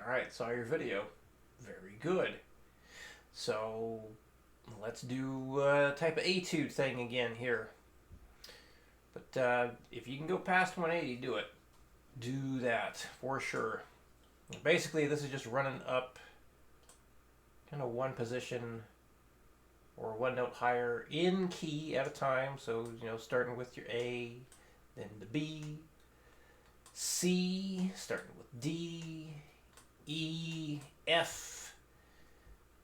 Alright, saw your video. Very good. So, let's do type of etude thing again here. But if you can go past 180, do it. Do that, for sure. Basically, this is just running up kind of one position or one note higher in key at a time. So, starting with your A, then the B, C, starting with D, E, F.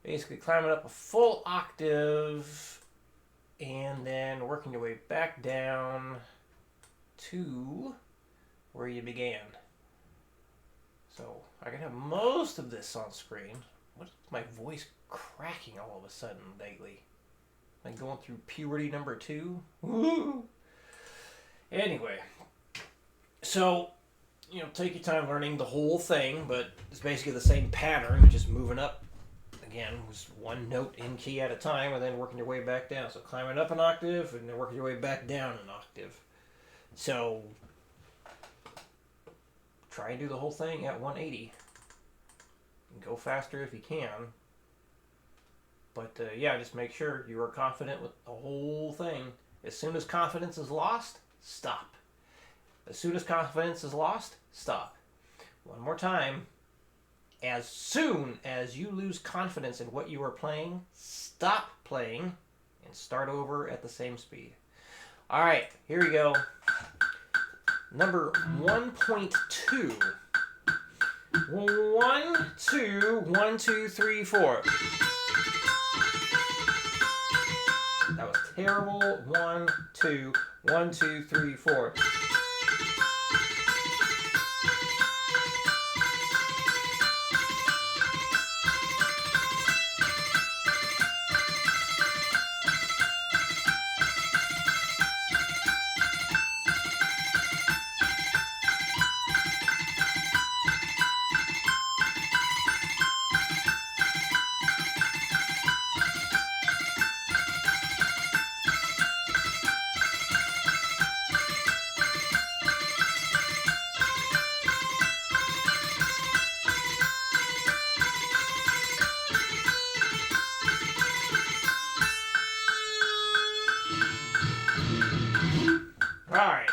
Basically climbing up a full octave and then working your way back down to where you began. So I can have most of this on screen. What's my voice cracking all of a sudden lately? Like going through puberty number 2? Woo! Anyway, so take your time learning the whole thing, but it's basically the same pattern, just moving up again, just one note in key at a time, and then working your way back down. So climbing up an octave, and then working your way back down an octave. So try and do the whole thing at 180. And go faster if you can. But yeah, just make sure you are confident with the whole thing. As soon as confidence is lost, stop. As soon as confidence is lost, stop. One more time. As soon as you lose confidence in what you are playing, stop playing and start over at the same speed. All right, here we go. Number 1.2. 1, 2, 1, 2, 3, 4. That was terrible. 1, 2, 1, 2, 3, 4. Alright,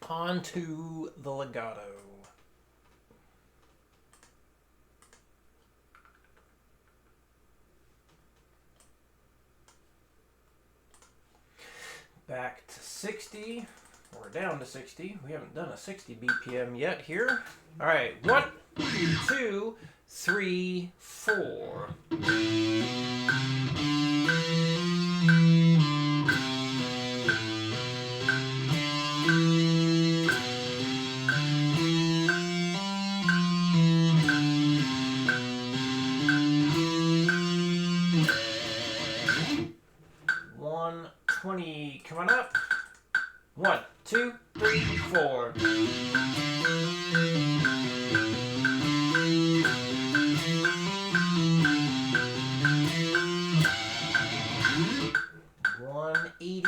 on to the legato. Back to 60, or down to 60. We haven't done a 60 BPM yet here. Alright, 1, 2, 3, 4. Coming up. 1, 2, 3, 4. One. Here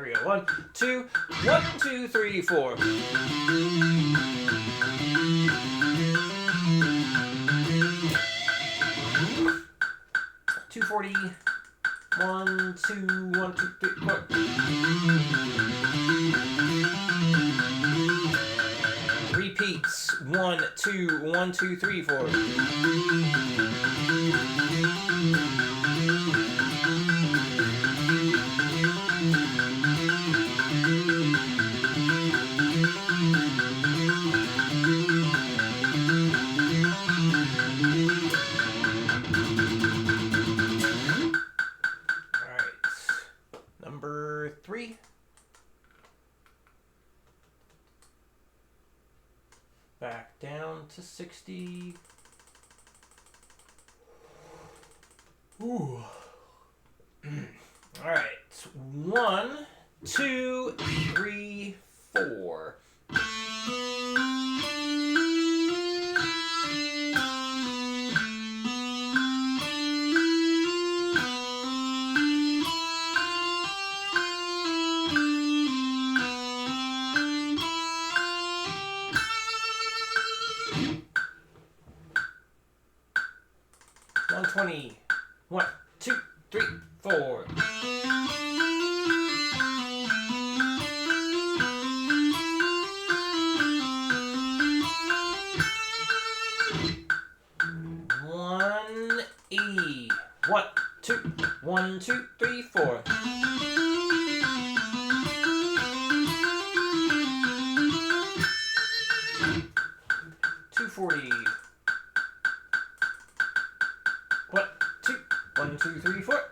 we go. 1, 2, 1, 2, 3, 4. 240. 1, 2, 1, 2, 3, 4. Repeats. 1, 2, 1, 2, 3, 4. Number 3. Back down to 60. Ooh. All right. 1, 2, 3, 4. 20. 1, 2, 3, 4. One E. 1, 2, 1, 2, 3, 4. 240. 1, 2, 1, 2, 3, 4.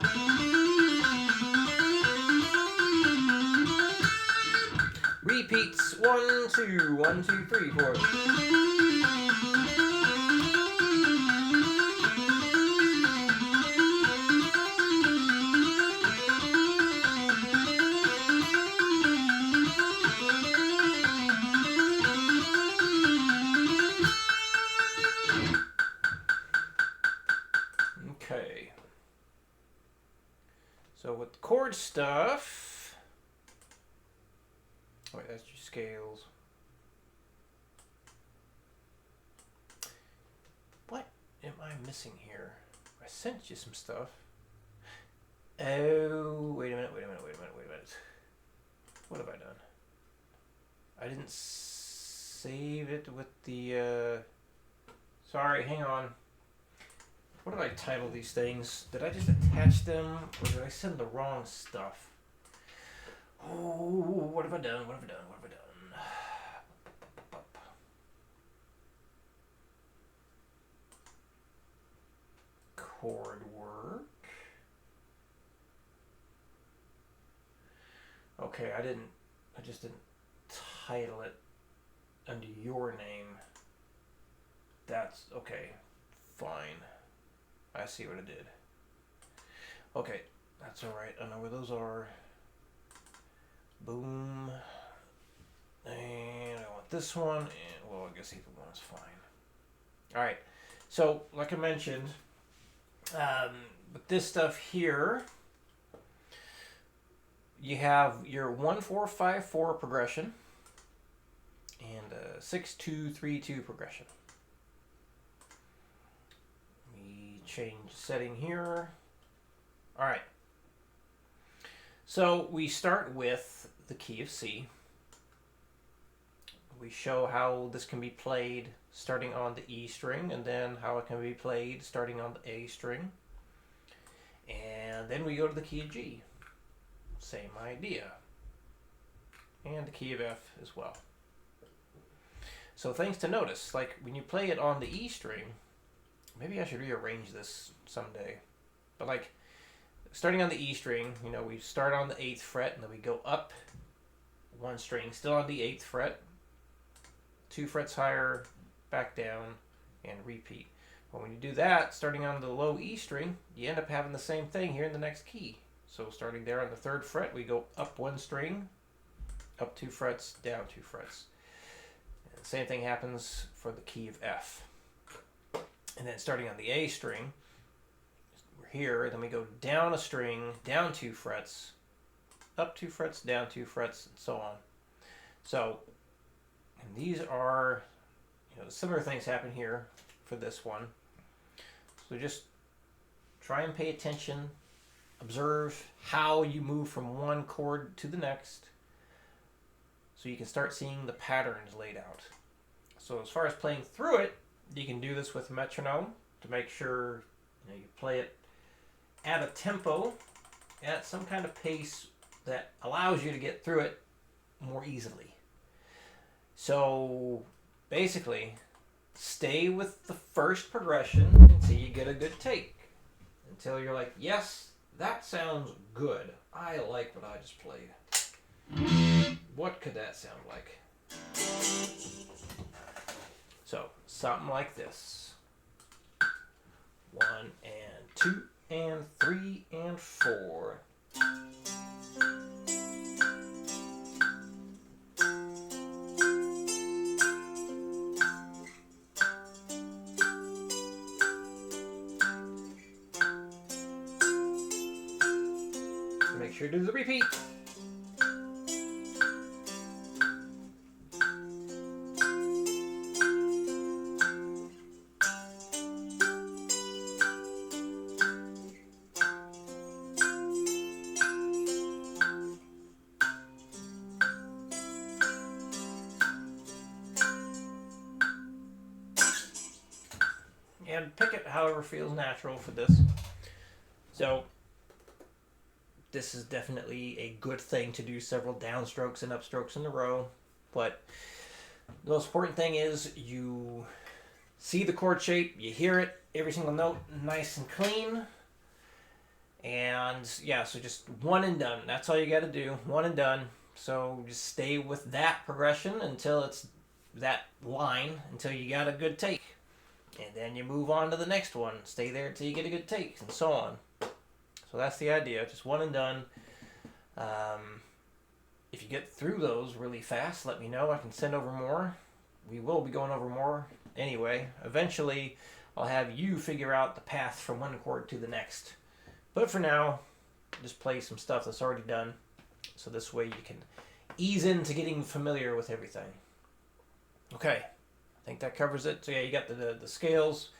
Repeats. 1, 2, 1, 2, 3, 4. Okay. So with the chord stuff, wait, that's your scales. What am I missing here? I sent you some stuff. Oh, wait a minute. What have I done? I didn't save it with the, sorry, hang on. What did I title these things? Did I just attach them, or did I send the wrong stuff? Oh, what have I done? Chord work. Okay, I just didn't title it under your name. That's okay. Fine. I see what I did. Okay, that's alright. I know where those are. Boom. And I want this one, and well, I guess either one is fine. Alright, so like I mentioned, with this stuff here, you have your 1-4-5-4 progression and a 6-2-3-2 progression. Change setting here. All right. So we start with the key of C. We show how this can be played starting on the E string, and then how it can be played starting on the A string. And then we go to the key of G. Same idea. And the key of F as well. So things to notice, like when you play it on the E string, maybe I should rearrange this someday. But like, starting on the E string, you know, we start on the 8th fret, and then we go up one string, still on the 8th fret, 2 frets higher, back down, and repeat. But when you do that, starting on the low E string, you end up having the same thing here in the next key. So starting there on the 3rd fret, we go up one string, up 2 frets, down 2 frets. And the same thing happens for the key of F. And then starting on the A string, we're here, then we go down a string, down 2 frets, up 2 frets, down 2 frets, and so on. So, and these are, you know, similar things happen here for this one. So just try and pay attention, observe how you move from one chord to the next, so you can start seeing the patterns laid out. So as far as playing through it, you can do this with metronome to make sure you play it at a tempo, at some kind of pace that allows you to get through it more easily. So basically, stay with the first progression until you get a good take. Until you're like, yes, that sounds good. I like what I just played. What could that sound like? So, something like this. 1 and 2 and 3 and 4. Make sure to do the repeat. and pick it however feels natural for this. So this is definitely a good thing to do several downstrokes and upstrokes in a row, but the most important thing is you see the chord shape, you hear it, every single note nice and clean. And yeah, so just one and done. That's all you got to do. One and done. So just stay with that progression until it's that line, until you got a good take. And then you move on to the next one. Stay there until you get a good take, and so on. So that's the idea. Just one and done. If you get through those really fast, let me know. I can send over more. We will be going over more anyway. Eventually, I'll have you figure out the path from one chord to the next. But for now, just play some stuff that's already done. So this way you can ease into getting familiar with everything. Okay, I think that covers it. So yeah, you got the scales.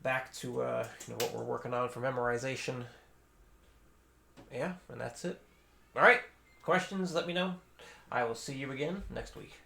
Back to what we're working on for memorization. Yeah, and that's it. All right, questions, let me know. I will see you again next week.